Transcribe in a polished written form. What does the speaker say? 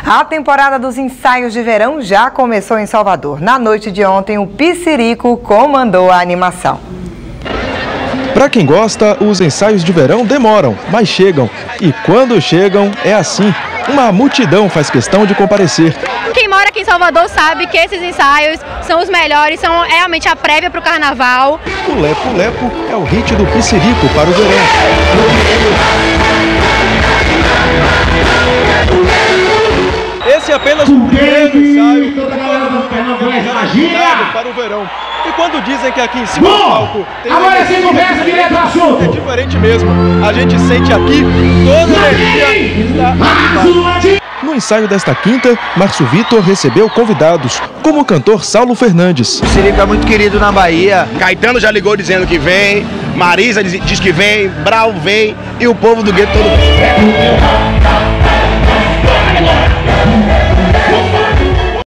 A temporada dos ensaios de verão já começou em Salvador. Na noite de ontem, o Pissirico comandou a animação. Para quem gosta, os ensaios de verão demoram, mas chegam. E quando chegam, é assim. Uma multidão faz questão de comparecer. Quem mora aqui em Salvador sabe que esses ensaios são os melhores, são realmente a prévia para o carnaval. O Lepo Lepo é o hit do Pissirico para o verão. Esse é apenas o primeiro ensaio para o verão. E quando dizem que aqui em cima do palco tem agora sem conversa, direto ao assunto. É diferente mesmo. A gente sente aqui toda a energia está animada. No ensaio desta quinta, Márcio Vitor recebeu convidados, como o cantor Saulo Fernandes. O Pissirico é muito querido na Bahia. Caetano já ligou dizendo que vem, Marisa diz que vem, Brau vem e o povo do gueto todo vem.